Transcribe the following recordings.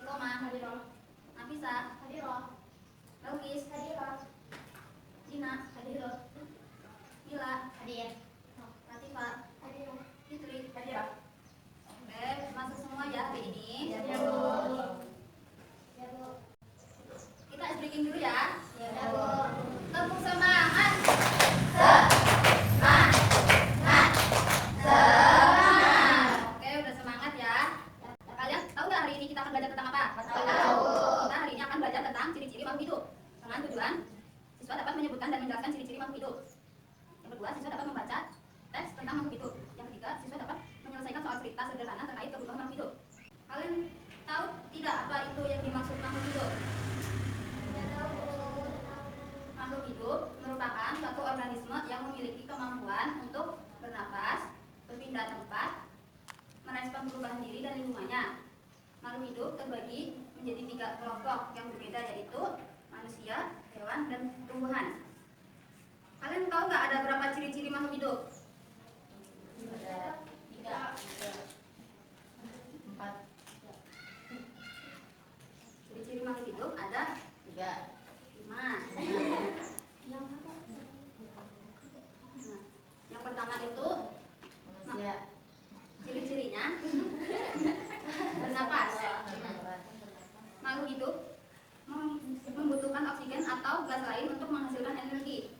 Roma, Hadiroh. Nafisa, Hadiroh. Laukis, Hadiroh. Gina, Hadiroh. Mila, hadir. Latifa, Hadiroh. Fitri, Hadiroh. Oke, masuk semua ya hari ini. Ya, Bu. Ya, Bu. Kita ice breaking dulu ya. Ya, Bu. Tepuk semangat. Oke, udah semangat ya. Kalian tahu nggak hari ini kita akan belajar tentang apa? Tahu. Kita hari ini akan belajar tentang ciri-ciri makhluk hidup. Dengan tujuan siswa dapat menyebutkan dan menjelaskan ciri-ciri makhluk hidup. Yang kedua, siswa dapat membaca teks tentang makhluk hidup. Yang ketiga, siswa dapat menyelesaikan soal cerita sederhana terkait kebutuhan makhluk hidup. Kalian tahu tidak apa itu yang dimaksud makhluk hidup? Makhluk hidup merupakan suatu organisme yang memiliki kemampuan untuk bernapas, berpindah tempat, merespon perubahan diri dan lingkungannya. Makhluk hidup terbagi menjadi 3 kelompok yang berbeda, yaitu manusia, hewan, dan tumbuhan. Kalian tahu nggak ada berapa ciri-ciri makhluk hidup? Ada 3, 4, Ciri-ciri makhluk hidup ada 3. 5. Yang pertama itu Manusia. ciri-cirinya bernapas. Makhluk hidup membutuhkan oksigen atau gas lain untuk menghasilkan energi,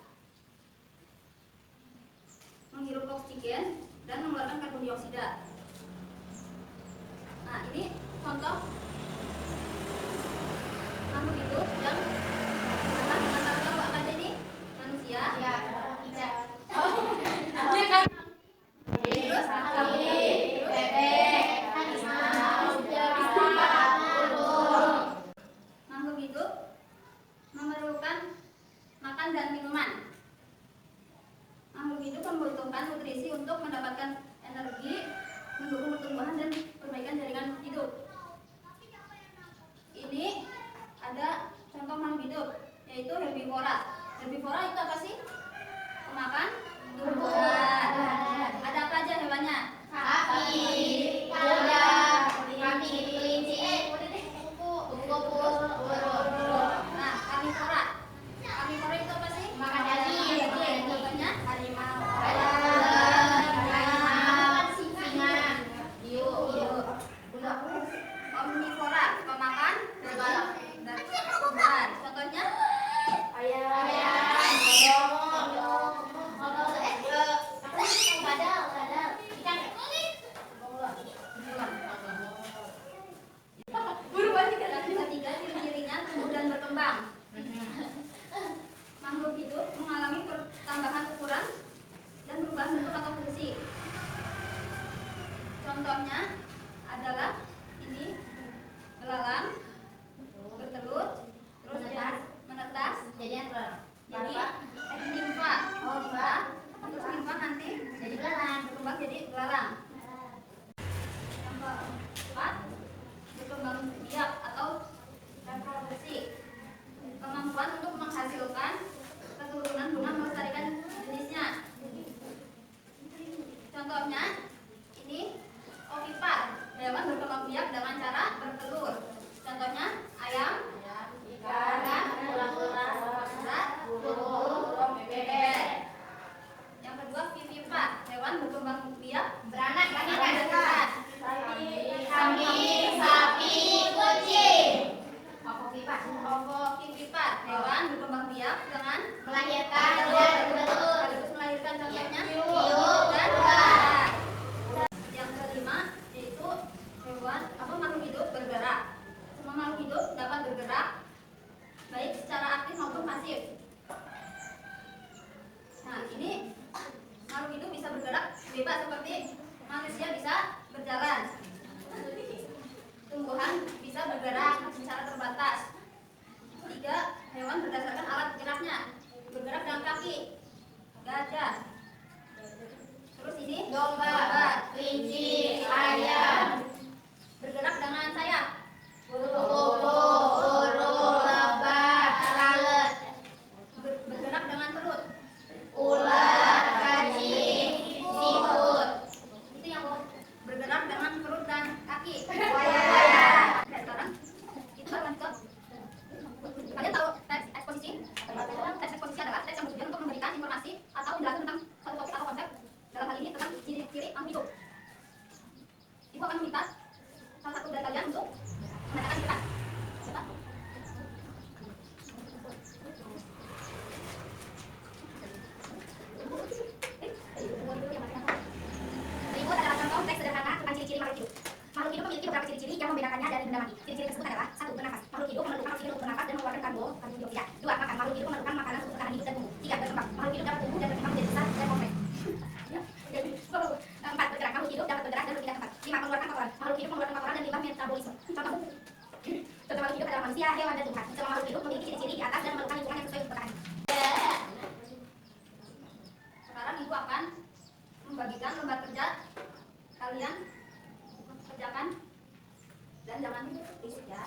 menghirup oksigen dan mengeluarkan karbon dioksida. Nah, ini contoh makhluk hidup yang antara tahu apa aja ini? Manusia, Ya. terus makhluk hidup memerlukan makan dan minuman. Makhluk hidup membutuhkan nutrisi untuk mendapatkan energi, mendukung pertumbuhan dan perbaikan jaringan hidup. Ini ada contoh makhluk hidup, yaitu herbivora. Herbivora itu apa sih? Pemakan tumbuhan. Ada apa aja hewannya? Sapi, kuda, kambing, kelinci, burung. Nah, karnivora. Karnivora itu apa sih? Makan daging. Contohnya harimau. Singa, hiu. Omnivora, pemakan tumbuhan. Contohnya Ayam, adalah 1. Bernafas. Makhluk hidup memerlukan oksigen untuk bernafas dan mengeluarkan karbon dioksida. 2. Makan. Makhluk hidup memerlukan makanan untuk bertahan hidup dan tumbuh. 3. Berkembang. Makhluk hidup dapat tumbuh dan berkembang menjadi besar dan kompleks. 4. Bergerak. Makhluk hidup dapat bergerak dan berpindah tempat. 5. Mengeluarkan kotoran. Makhluk hidup mengeluarkan kotoran dan limbah metabolisme. Contoh makhluk hidup adalah manusia, hewan, dan tumbuhan. Semua makhluk hidup memiliki ciri-ciri di atas dan memerlukan lingkungan yang sesuai untuk bertahan. Sekarang ibu akan membagikan lembar kerja kalian kerjakan dan jangan berisik ya.